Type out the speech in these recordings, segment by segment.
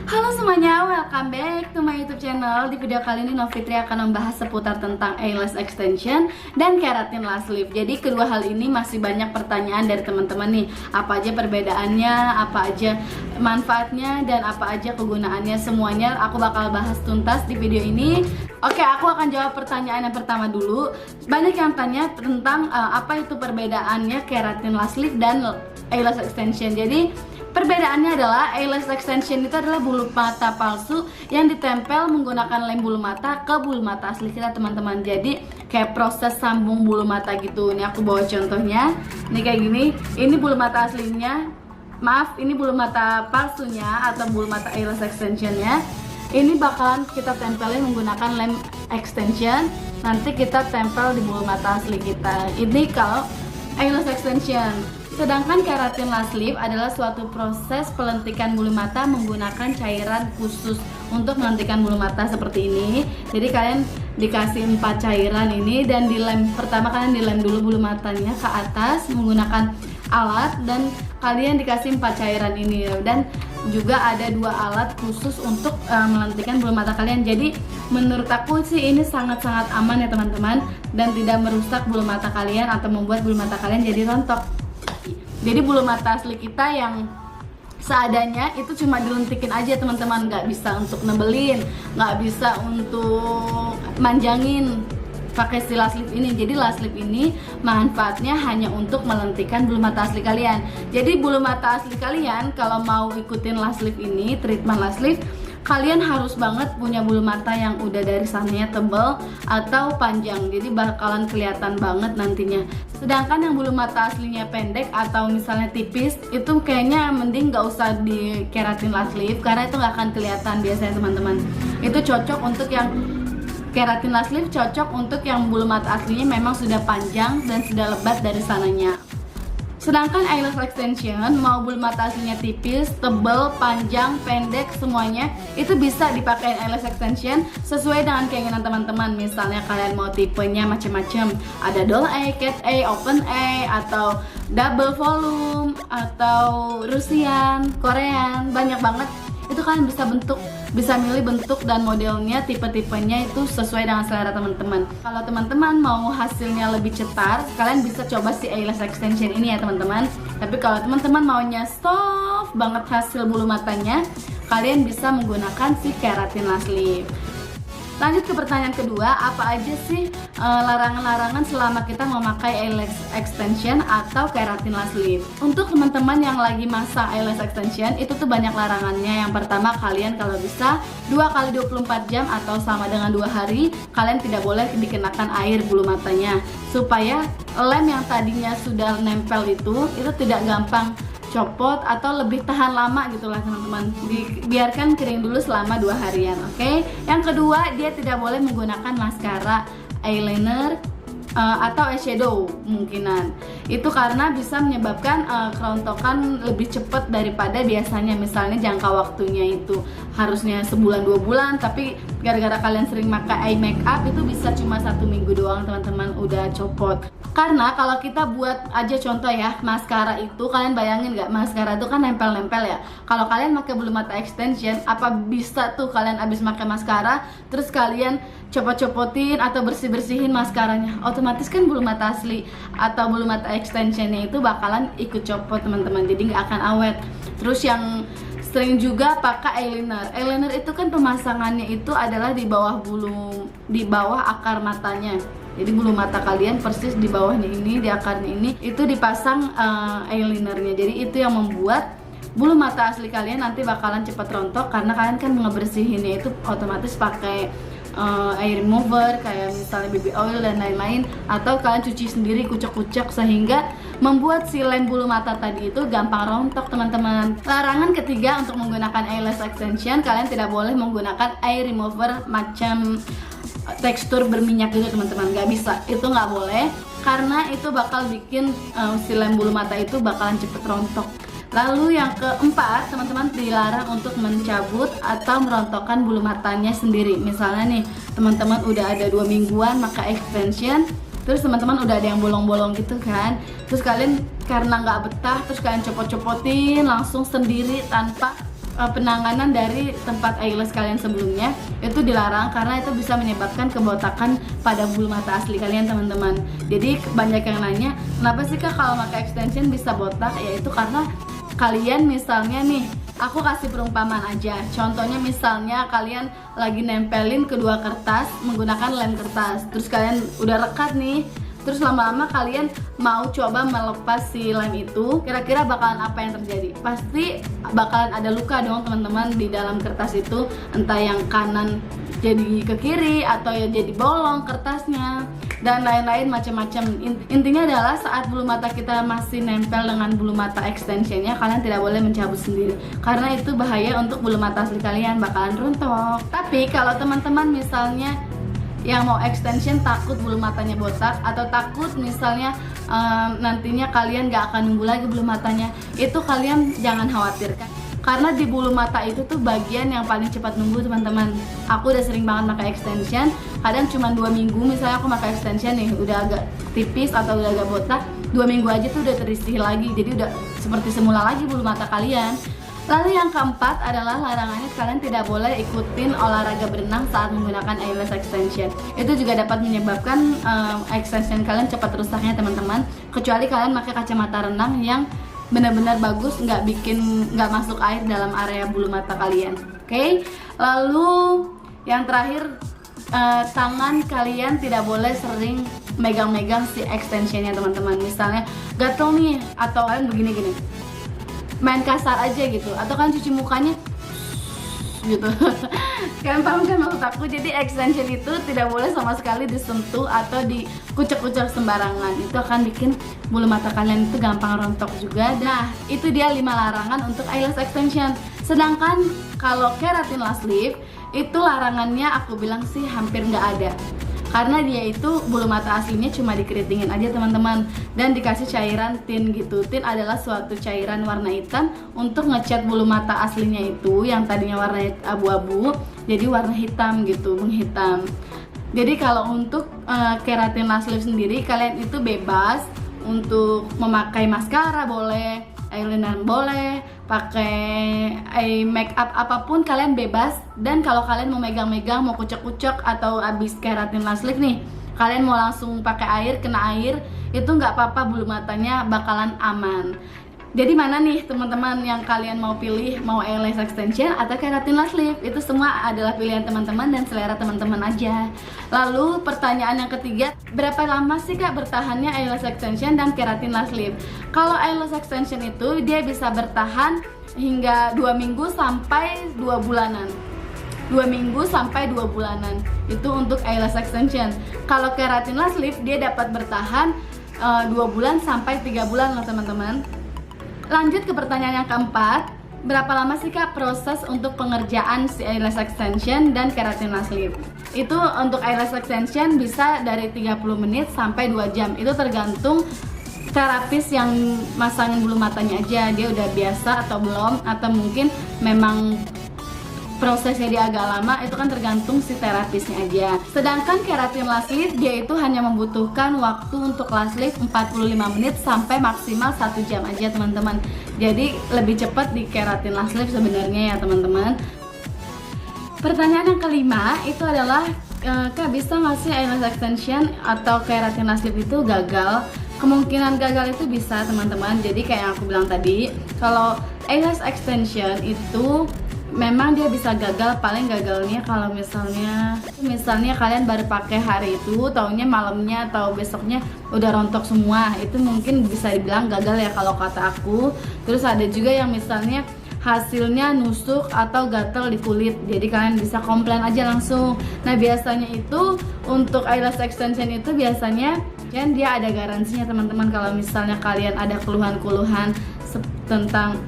Halo semuanya, welcome back to my YouTube channel. Di video kali ini Novitri akan membahas seputar tentang eyelash extension dan keratin lash lift. Jadi kedua hal ini masih banyak pertanyaan dari teman-teman nih. Apa aja perbedaannya, apa aja manfaatnya, dan apa aja kegunaannya. Semuanya aku bakal bahas tuntas di video ini. Oke, aku akan jawab pertanyaan yang pertama dulu. Banyak yang tanya tentang apa itu perbedaannya keratin lash lift dan eyelash extension. Jadi perbedaannya adalah eyelash extension itu adalah bulu mata palsu yang ditempel menggunakan lem bulu mata ke bulu mata asli kita, teman-teman. Jadi kayak proses sambung bulu mata gitu. Ini aku bawa contohnya. Ini kayak gini. Ini bulu mata aslinya. Maaf, ini bulu mata palsunya atau bulu mata eyelash extensionnya. Ini bakalan kita tempelin menggunakan lem extension. Nanti kita tempel di bulu mata asli kita. Ini kalau eyelash extension. Sedangkan keratin lash lift adalah suatu proses pelentikan bulu mata menggunakan cairan khusus untuk melentikan bulu mata seperti ini. Jadi kalian dikasih 4 cairan ini dan dilem. Pertama kalian dilem dulu bulu matanya ke atas menggunakan alat dan kalian dikasih 4 cairan ini, dan juga ada 2 alat khusus untuk melentikan bulu mata kalian. Jadi menurut aku sih ini sangat-sangat aman ya teman-teman, dan tidak merusak bulu mata kalian atau membuat bulu mata kalian jadi rontok. Jadi bulu mata asli kita yang seadanya itu cuma dilentikin aja teman-teman, nggak bisa untuk nebelin, nggak bisa untuk manjangin pakai si lash lift ini. Jadi lash lift ini manfaatnya hanya untuk melentikan bulu mata asli kalian. Jadi bulu mata asli kalian kalau mau ikutin lash lift ini, treatment lash lift, kalian harus banget punya bulu mata yang udah dari sananya tebal atau panjang, jadi bakalan kelihatan banget nantinya. Sedangkan yang bulu mata aslinya pendek atau misalnya tipis, itu kayaknya mending gak usah di keratin lash lift karena itu gak akan kelihatan biasanya teman-teman. Itu cocok untuk yang keratin lash lift, cocok untuk yang bulu mata aslinya memang sudah panjang dan sudah lebat dari sananya. Sedangkan eyelash extension, mau bulu mata aslinya tipis, tebal, panjang, pendek, semuanya itu bisa dipakai eyelash extension sesuai dengan keinginan teman-teman. Misalnya kalian mau tipenya macam-macam, ada doll eye, cat eye, open eye, atau double volume, atau Russian, Korean, banyak banget. Itu kalian bisa milih bentuk dan modelnya, tipe-tipenya itu sesuai dengan selera teman-teman. Kalau teman-teman mau hasilnya lebih cetar, kalian bisa coba si eyelash extension ini ya teman-teman. Tapi kalau teman-teman maunya soft banget hasil bulu matanya, kalian bisa menggunakan si keratin lash lift. Lanjut ke pertanyaan kedua, apa aja sih larangan-larangan selama kita memakai eyelash extension atau keratin lash lift? Untuk teman-teman yang lagi masa eyelash extension, itu tuh banyak larangannya. Yang pertama, kalian kalau bisa 2 kali 24 jam atau sama dengan 2 hari, kalian tidak boleh dikenakan air bulu matanya, supaya lem yang tadinya sudah nempel itu tidak gampang copot atau lebih tahan lama gitulah teman-teman. Biarkan kering dulu selama 2 harian, oke? Yang kedua, dia tidak boleh menggunakan maskara, eyeliner, atau eyeshadow mungkinan. Itu karena bisa menyebabkan kerontokan lebih cepat daripada biasanya. Misalnya jangka waktunya itu harusnya sebulan 2 bulan, tapi gara-gara kalian sering pakai eye makeup itu bisa cuma 1 minggu doang teman-teman udah copot. Karena kalau kita buat aja contoh ya, maskara itu kalian bayangin nggak, maskara itu kan nempel-nempel ya. Kalau kalian pakai bulu mata extension, apa bisa tuh kalian abis pakai maskara terus kalian copot-copotin atau bersih-bersihin maskaranya? Otomatis kan bulu mata asli atau bulu mata extensionnya itu bakalan ikut copot teman-teman, jadi nggak akan awet. Terus yang sering juga pakai eyeliner. Eyeliner itu kan pemasangannya itu adalah di bawah akar matanya. Jadi bulu mata kalian persis di bawahnya ini, di akarnya ini, itu dipasang eyelinernya. Jadi itu yang membuat bulu mata asli kalian nanti bakalan cepat rontok karena kalian kan ngebersihinnya itu otomatis pakai air remover kayak misalnya baby oil dan lain-lain, atau kalian cuci sendiri kucek-kucek sehingga membuat si lem bulu mata tadi itu gampang rontok teman-teman. Larangan ketiga untuk menggunakan eyelash extension, kalian tidak boleh menggunakan air remover macam tekstur berminyak gitu teman-teman, nggak bisa, itu nggak boleh karena itu bakal bikin si lem bulu mata itu bakalan cepet rontok. Lalu yang keempat, teman-teman dilarang untuk mencabut atau merontokkan bulu matanya sendiri. Misalnya nih, teman-teman udah ada 2 mingguan pakai extension, terus teman-teman udah ada yang bolong-bolong gitu kan, terus kalian karena nggak betah, terus kalian copot-copotin langsung sendiri tanpa penanganan dari tempat eyelash kalian sebelumnya itu dilarang karena itu bisa menyebabkan kebotakan pada bulu mata asli kalian teman-teman. Jadi banyak yang nanya, kenapa sih Kak kalau pakai extension bisa botak? Yaitu karena kalian misalnya nih, aku kasih perumpamaan aja. Contohnya misalnya kalian lagi nempelin kedua kertas menggunakan lem kertas, terus kalian udah rekat nih, terus lama-lama kalian mau coba melepas si lem itu, kira-kira bakalan apa yang terjadi? Pasti bakalan ada luka dong teman-teman di dalam kertas itu, entah yang kanan jadi ke kiri atau ya jadi bolong kertasnya dan lain-lain macam-macam. Intinya adalah saat bulu mata kita masih nempel dengan bulu mata extensionnya, kalian tidak boleh mencabut sendiri karena itu bahaya untuk bulu mata asli kalian, bakalan rontok. Tapi kalau teman-teman misalnya yang mau extension takut bulu matanya botak atau takut misalnya nantinya kalian gak akan nunggu lagi bulu matanya, itu kalian jangan khawatirkan karena di bulu mata itu tuh bagian yang paling cepat nunggu teman-teman. Aku udah sering banget pakai extension, kadang cuma 2 minggu misalnya aku pakai extension nih udah agak tipis atau udah agak botak, 2 minggu aja tuh udah terisi lagi, jadi udah seperti semula lagi bulu mata kalian. Lalu yang keempat adalah larangannya kalian tidak boleh ikutin olahraga berenang saat menggunakan eyelash extension. Itu juga dapat menyebabkan extension kalian cepat rusaknya teman-teman. Kecuali kalian pakai kacamata renang yang benar-benar bagus, nggak masuk air dalam area bulu mata kalian. Oke? Lalu yang terakhir, tangan kalian tidak boleh sering megang-megang si extensionnya teman-teman. Misalnya gatel nih atau kalian begini-gini, main kasar aja gitu, atau kan cuci mukanya gitu. Kalian paham kan maksud aku? Jadi extension itu tidak boleh sama sekali disentuh atau dikucek-kucek sembarangan. Itu akan bikin bulu mata kalian itu gampang rontok juga. Nah, itu dia 5 larangan untuk eyelash extension. Sedangkan kalau keratin lash lift itu larangannya aku bilang sih hampir nggak ada. Karena dia itu bulu mata aslinya cuma dikeritingin aja teman-teman dan dikasih cairan tint gitu. Tint adalah suatu cairan warna hitam untuk ngecat bulu mata aslinya itu yang tadinya warna abu-abu jadi warna hitam gitu, menghitam. Jadi kalau untuk keratin lash lift sendiri kalian itu bebas untuk memakai maskara boleh, eyeliner boleh, pakai make up apapun kalian bebas. Dan kalau kalian mau megang-megang, mau kucek-kucek atau abis keratin lash lift nih, kalian mau langsung pakai air, kena air, itu nggak apa-apa, bulu matanya bakalan aman. Jadi mana nih teman-teman yang kalian mau pilih, mau eyelash extension atau keratin lash lift? Itu semua adalah pilihan teman-teman dan selera teman-teman aja. Lalu pertanyaan yang ketiga, berapa lama sih Kak bertahannya eyelash extension dan keratin lash lift? Kalau eyelash extension itu dia bisa bertahan hingga 2 minggu sampai 2 bulanan. 2 minggu sampai 2 bulanan itu untuk eyelash extension. Kalau keratin lash lift dia dapat bertahan 2 bulan sampai 3 bulan loh teman-teman. Lanjut ke pertanyaan yang keempat, berapa lama sih Kak proses untuk pengerjaan si eyelash extension dan keratin lash lift? Itu untuk eyelash extension bisa dari 30 menit sampai 2 jam. Itu tergantung terapis yang masangin bulu matanya aja, dia udah biasa atau belum, atau mungkin memang prosesnya dia agak lama, itu kan tergantung si terapisnya aja. Sedangkan keratin lash lift dia itu hanya membutuhkan waktu untuk lash lift 45 menit sampai maksimal 1 jam aja teman-teman. Jadi lebih cepat di keratin lash lift sebenarnya ya teman-teman. Pertanyaan yang kelima itu adalah Kak bisa nggak sih eyelash extension atau keratin lash lift itu gagal? Kemungkinan gagal itu bisa teman-teman. Jadi kayak yang aku bilang tadi, kalau eyelash extension itu memang dia bisa gagal, paling gagalnya kalau misalnya kalian baru pakai hari itu, taunya malamnya atau besoknya udah rontok semua. Itu mungkin bisa dibilang gagal ya kalau kata aku. Terus ada juga yang misalnya hasilnya nusuk atau gatel di kulit, jadi kalian bisa komplain aja langsung. Nah biasanya itu untuk eyelash extension itu biasanya kan dia ada garansinya teman-teman. Kalau misalnya kalian ada keluhan-keluhan tentang,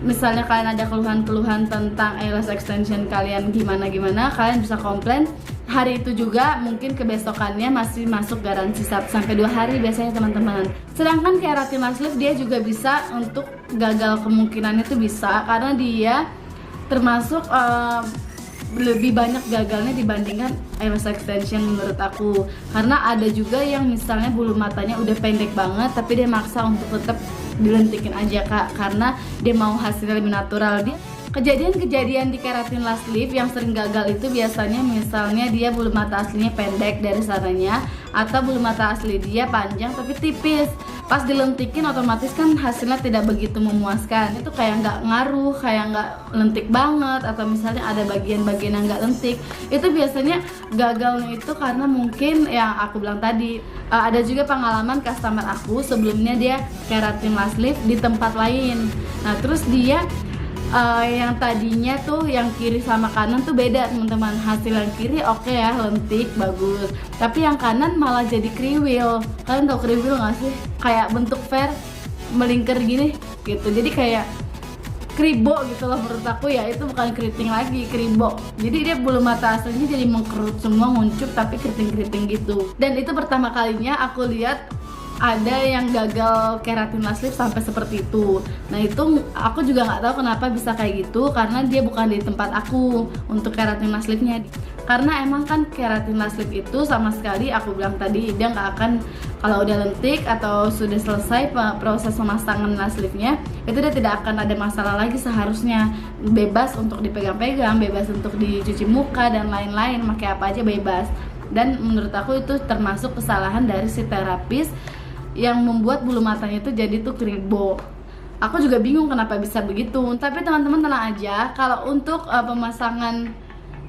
misalnya kalian ada keluhan-keluhan tentang eyelash extension kalian gimana, kalian bisa komplain. Hari itu juga mungkin kebesokannya masih masuk garansi 1-2 hari biasanya teman-teman. Sedangkan keratin lash lift dia juga bisa untuk gagal, kemungkinannya itu bisa karena dia termasuk lebih banyak gagalnya dibandingkan eyelash extension menurut aku. Karena ada juga yang misalnya bulu matanya udah pendek banget tapi dia maksa untuk tetap dilentikin aja Kak, karena dia mau hasilnya lebih natural. Dia Kejadian-kejadian di keratin last lift yang sering gagal itu biasanya misalnya dia bulu mata aslinya pendek dari sananya, atau bulu mata asli dia panjang tapi tipis. Pas dilentikin otomatis kan hasilnya tidak begitu memuaskan. Itu kayak nggak ngaruh, kayak nggak lentik banget, atau misalnya ada bagian-bagian yang nggak lentik. Itu biasanya gagalnya itu karena mungkin yang aku bilang tadi. Ada juga pengalaman customer aku sebelumnya dia keratin last lift di tempat lain. Nah terus dia yang tadinya tuh yang kiri sama kanan tuh beda teman-teman. Hasil yang kiri oke ya, lentik, bagus. Tapi yang kanan malah jadi kriwil. Kalian tau kriwil gak sih? Kayak bentuk fair melingkar gini gitu. Jadi kayak kribo gitu loh menurut aku ya. Itu bukan keriting lagi, kribo. Jadi dia bulu mata aslinya jadi mengkerut semua, nguncup tapi keriting-keriting gitu. Dan itu pertama kalinya aku lihat ada yang gagal keratin last lift sampai seperti itu. Nah itu aku juga nggak tahu kenapa bisa kayak gitu, karena dia bukan di tempat aku untuk keratin last liftnya. Karena emang kan keratin last lift itu sama sekali aku bilang tadi dia nggak akan, kalau udah lentik atau sudah selesai proses pemasangan last liftnya itu dia tidak akan ada masalah lagi seharusnya. Bebas untuk dipegang-pegang, bebas untuk dicuci muka dan lain-lain, pakai apa aja bebas. Dan menurut aku itu termasuk kesalahan dari si terapis yang membuat bulu matanya itu jadi tuh kribo. Aku juga bingung kenapa bisa begitu. Tapi teman-teman tenang aja, kalau untuk pemasangan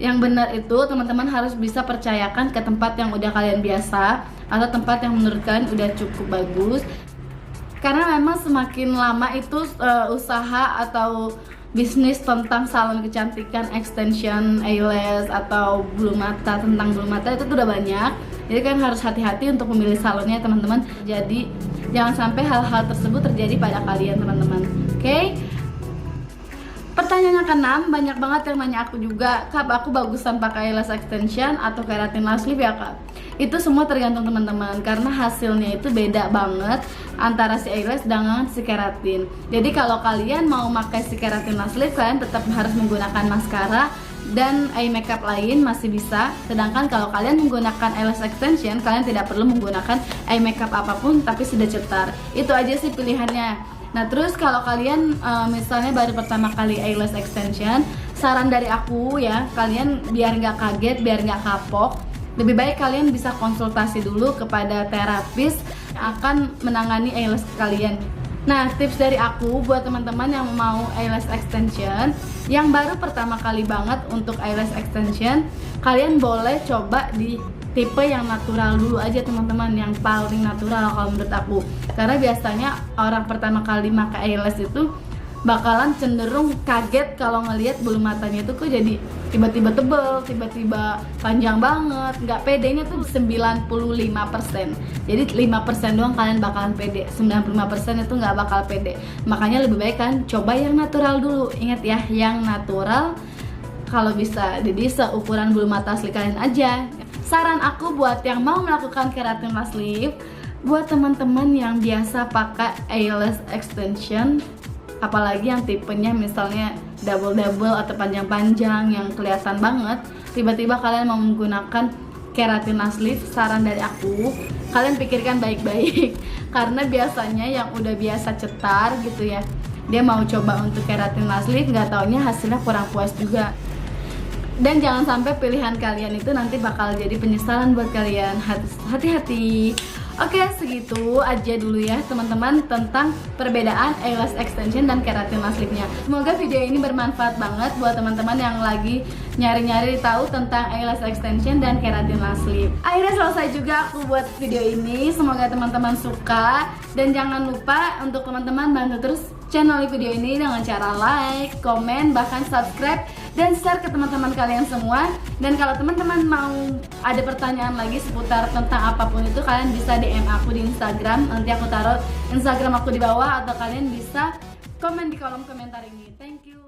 yang benar itu teman-teman harus bisa percayakan ke tempat yang udah kalian biasa, atau tempat yang menurut kalian udah cukup bagus. Karena memang semakin lama itu usaha atau bisnis tentang salon kecantikan, extension, eyelash, atau bulu mata, tentang bulu mata itu tuh udah banyak. Jadi kan harus hati-hati untuk memilih salonnya teman-teman. Jadi jangan sampai hal-hal tersebut terjadi pada kalian teman-teman. Oke? Pertanyaan yang keenam, banyak banget yang nanya aku juga, Kak, aku bagusan pakai eyelash extension atau keratin last lift ya Kak? Itu semua tergantung teman-teman, karena hasilnya itu beda banget antara si eyelash dengan si keratin. Jadi kalau kalian mau pakai si keratin last lift, kalian tetap harus menggunakan maskara dan eye makeup lain masih bisa. Sedangkan kalau kalian menggunakan eyelash extension, kalian tidak perlu menggunakan eye makeup apapun tapi sudah cetar. Itu aja sih pilihannya. Nah terus kalau kalian misalnya baru pertama kali eyelash extension, saran dari aku ya, kalian biar nggak kaget, biar nggak kapok, lebih baik kalian bisa konsultasi dulu kepada terapis yang akan menangani eyelash kalian. Nah tips dari aku buat teman-teman yang mau eyelash extension, yang baru pertama kali banget untuk eyelash extension, kalian boleh coba di tipe yang natural dulu aja teman-teman, yang paling natural kalau menurut aku. Karena biasanya orang pertama kali pakai eyelash itu bakalan cenderung kaget kalau ngelihat bulu matanya itu kok jadi tiba-tiba tebel, tiba-tiba panjang banget. Nggak pedenya tuh 95%. Jadi 5% doang kalian bakalan pede, 95% itu nggak bakal pede. Makanya lebih baik kan coba yang natural dulu. Ingat ya, yang natural kalau bisa. Jadi seukuran bulu mata asli kalian aja. Saran aku buat yang mau melakukan keratin last lift, buat teman-teman yang biasa pakai eyelash extension, apalagi yang tipenya misalnya double-double atau panjang-panjang yang kelihatan banget, tiba-tiba kalian mau menggunakan keratin last lift, saran dari aku, kalian pikirkan baik-baik. Karena biasanya yang udah biasa cetar gitu ya, dia mau coba untuk keratin last lift, nggak taunya hasilnya kurang puas juga. Dan jangan sampai pilihan kalian itu nanti bakal jadi penyesalan buat kalian. Hati-hati. Oke, segitu aja dulu ya teman-teman tentang perbedaan eyelash extension dan keratin last liftnya. Semoga video ini bermanfaat banget buat teman-teman yang lagi nyari-nyari tahu tentang eyelash extension dan keratin last lift. Akhirnya selesai juga aku buat video ini. Semoga teman-teman suka, dan jangan lupa untuk teman-teman bantu terus channel video ini dengan cara like, komen, bahkan subscribe dan share ke teman-teman kalian semua. Dan kalau teman-teman mau ada pertanyaan lagi seputar tentang apapun itu, kalian bisa DM aku di Instagram. Nanti aku taruh Instagram aku di bawah, atau kalian bisa komen di kolom komentar ini. Thank you.